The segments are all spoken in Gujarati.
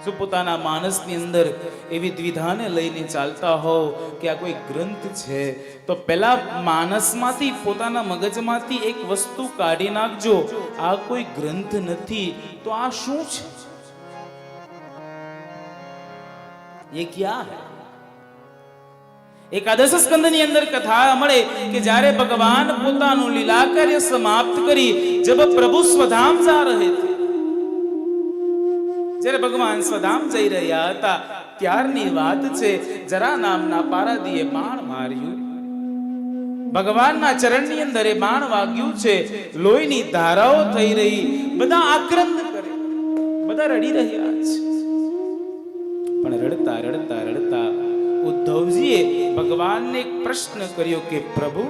જો પોતાના માનસની અંદર એવી દ્વિધાને લઈને ચાલતા હોવ કે આ કોઈ ગ્રંથ છે, તો પહેલા માનસમાંથી, પોતાના મગજમાંથી એક વસ્તુ કાઢી નાખજો, આ કોઈ ગ્રંથ નથી તો આ શું છે? ये क्या है? एकादश स्कंदની અંદર કથા મળે કે જ્યારે ભગવાન પોતાનું લીલા કાર્ય સમાપ્ત કરી જબ પ્રભુ સ્વધામ જા રહે થે, જ્યારે ભગવાન સ્વધામ જઈ રહ્યા હતા ત્યારની વાત છે. જરા નામના પારાદીએ બાણ માર્યું, ભગવાનના ચરણની અંદર એ બાણ વાગ્યું છે, લોહીની ધારાઓ થઈ રહી, બધા આક્રંદ કરે, બધા રડી રહ્યા છે. પણ રડતા રડતા રડતા ઉદ્ધવજીએ ભગવાનને એક પ્રશ્ન કર્યો કે પ્રભુ,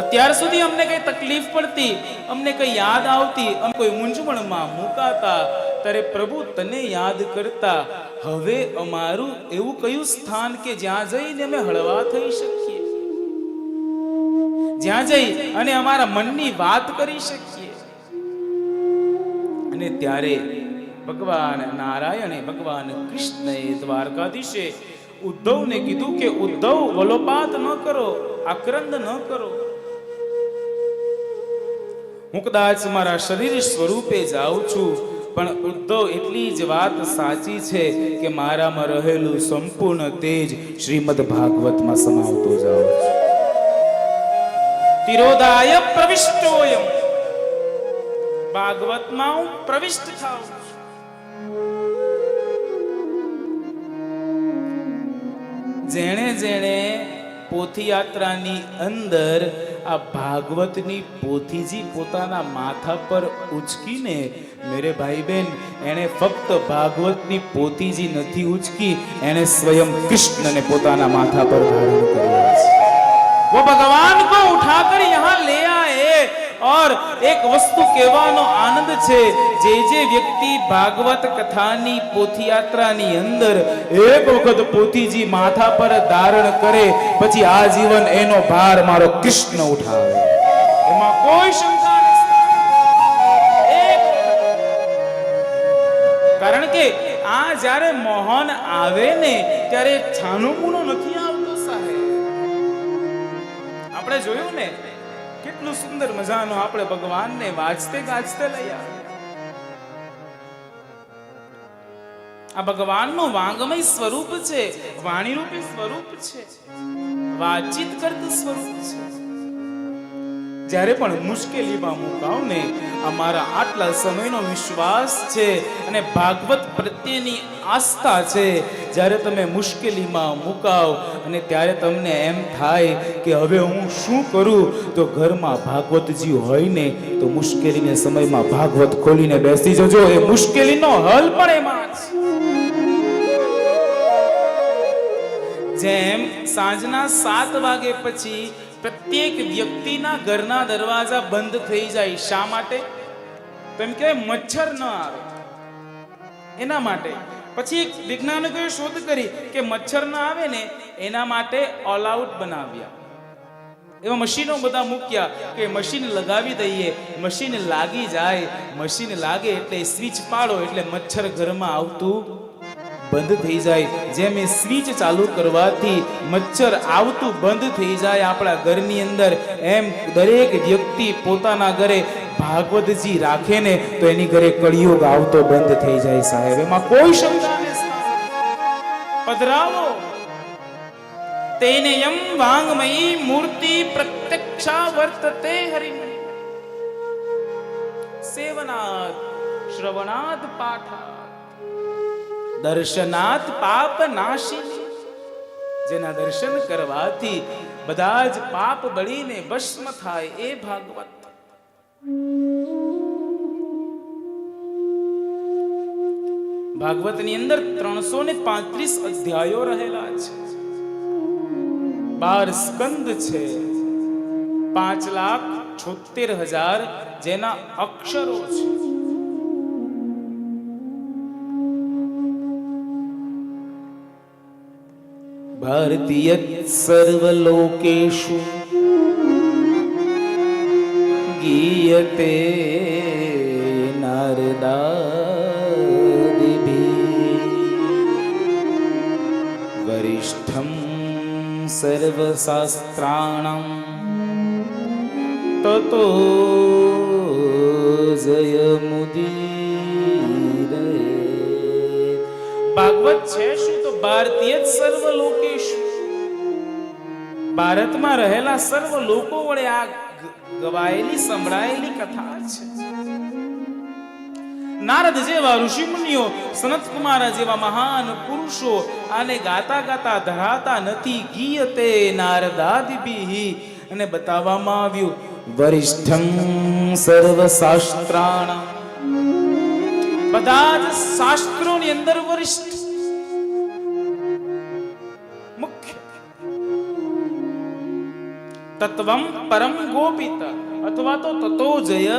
અત્યાર સુધી અમને કઈ તકલીફ પડતી, અમને કઈ યાદ આવતી, અમે કોઈ મૂંઝવણમાં મુકાતા, ત્યારે પ્રભુ તને યાદ કરતા હવે અમારું એવું કયું સ્થાન કે જ્યાં જઈને અમે હળવા થઈ શકીએ, જ્યાં જઈ અને અમારા મનની વાત કરી શકીએ? અને ત્યારે ભગવાન નારાયણે, ભગવાન કૃષ્ણએ, દ્વારકાધીશે ઉદ્ધવને કીધું કે ઉદ્ધવ, વલોપાત ન કરો, આક્રંદ ન કરો. હું કદાચ મારા શરીર સ્વરૂપે જાઉં છું, પણ ઉદ્ધવ એટલી જ વાત સાચી છે કે મારામાં રહેલું સંપૂર્ણ તેજ શ્રીમદ ભાગવતમાં સમાવતો જાઉં છું. તિરોદાય પ્રવિષ્ટોયમ, ભાગવતમાં હું પ્રવિષ્ટ થાઉં છું. જેણે જેણે પોથીયાત્રાની અંદર આ ભાગવતની પોથીજી પોતાના માથા પર ઉચકીને, મેરે ભાઈ બહેન, એણે ફક્ત ભાગવતની પોથીજી નથી ઉચકી, એણે સ્વયં કૃષ્ણને પોતાના માથા પર ધારણ કર્યા છે. वो भगवान को उठाकर यहाँ ले आए. और एक वस्तु કહેવાનો આનંદ છે, જે જે વ્યક્તિ ભાગવત કથાની પોથીયાત્રાની અંદર એક વખત પોથીજી માથા પર ધારણ કરે, પછી આજીવન એનો ભાર મારો કૃષ્ણ ઉઠાવે, એમાં કોઈ શંકા નથી. કારણ કે આ જ્યારે મોહન આવે ને ત્યારે છાનુમુનો નથી આવતો સાહેબ. આપણે જોયું ને કેટલું સુંદર મજાનું આપણે ભગવાનને વાજતે ગાજતે લઈ આવ્યા. આ ભગવાનનું વાંગમય સ્વરૂપ છે, વાણી રૂપી સ્વરૂપ છે, વાતચીત કરતું સ્વરૂપ છે. જ્યારે પણ મુશ્કેલીમાં મુકાવ ને, અમારા આટલા સમયનો વિશ્વાસ છે અને ભાગવત પ્રત્યેની આસ્થા છે, જ્યારે તમે મુશ્કેલીમાં મુકાવ અને ત્યારે તમને એમ થાય કે હવે હું શું કરું, તો ઘરમાં ભાગવતજી હોય ને તો મુશ્કેલીના સમયમાં ભાગવત ખોલીને બેસી જજો, એ મુશ્કેલીનો હલ પણ એમાં છે. જેમ સાંજના 7 વાગે પછી પ્રત્યેક વ્યક્તિના ઘરના દરવાજા બંધ થઈ જાય, શા માટે? તો એમ કે મચ્છર ન આવે એના માટે. પછી એક વૈજ્ઞાનિકોએ શોધ કરી કે મચ્છર ન આવે ને એના માટે ઓલ આઉટ બનાવ્યા, એવા મશીનો બધા મૂક્યા કે મશીન લગાવી દઈએ, મશીન લાગી જાય, મશીન લાગે એટલે સ્વિચ પાડો એટલે મચ્છર ઘરમાં આવતું બંધ થઈ જાય. જેમ એ સ્વિચ ચાલુ કરવાથી મચ્છર આવતું બંધ થઈ જાય આપણા ઘરની અંદર, એમ દરેક વ્યક્તિ પોતાના ઘરે ભાગવતજી રાખે ને તો એની ઘરે કળિયુગ આવતો બંધ થઈ જાય સાહેબ, એમાં કોઈ શંકા નથી. પધરાવો. તેને યમ વાંગમયી મૂર્તિ પ્રત્યક્ષા વર્તતે હરિમય, સેવનાત શ્રવણાત પાઠાત દર્શનાત પાપ નાશિની. જેના દર્શન કરવાથી બધા જ પાપ બળીને ભસ્મ થાય એ ભાગવત. ભાગવતની અંદર 335 અધ્યાયો રહેલા છે, 12 સ્કંદ છે, 5,76,000 જેના અક્ષરો છે. ભારતીય સર્વલોકેષુ ગીયતે નારદ નારદાદિભિः વરિષ્ઠં સર્વશાસ્ત્રાણાં તતો જયમુદીરયે. ભાગવત છે શું? તો ભારતીય જ સર્વ લોકેશ, ભારતમાં રહેલા સર્વ લોકો વડે આ ગવાયેલી સંભળાયેલી કથા છે. નારદ જેવા ઋષિ મુનિઓ, સનત કુમાર જેવા મહાન પુરુષો આને ગાતા ગાતા ધરાતા નથી. ગીયતે નારદાદિભિઃ, અને બતાવવામાં આવ્યું વરિષ્ઠં સર્વશાસ્ત્રાણાં, બધા જ શાસ્ત્રોની અંદર વરિષ્ઠ મુખ્ય. તત્વમ પરમ ગોપિત અથવા તો તતો જય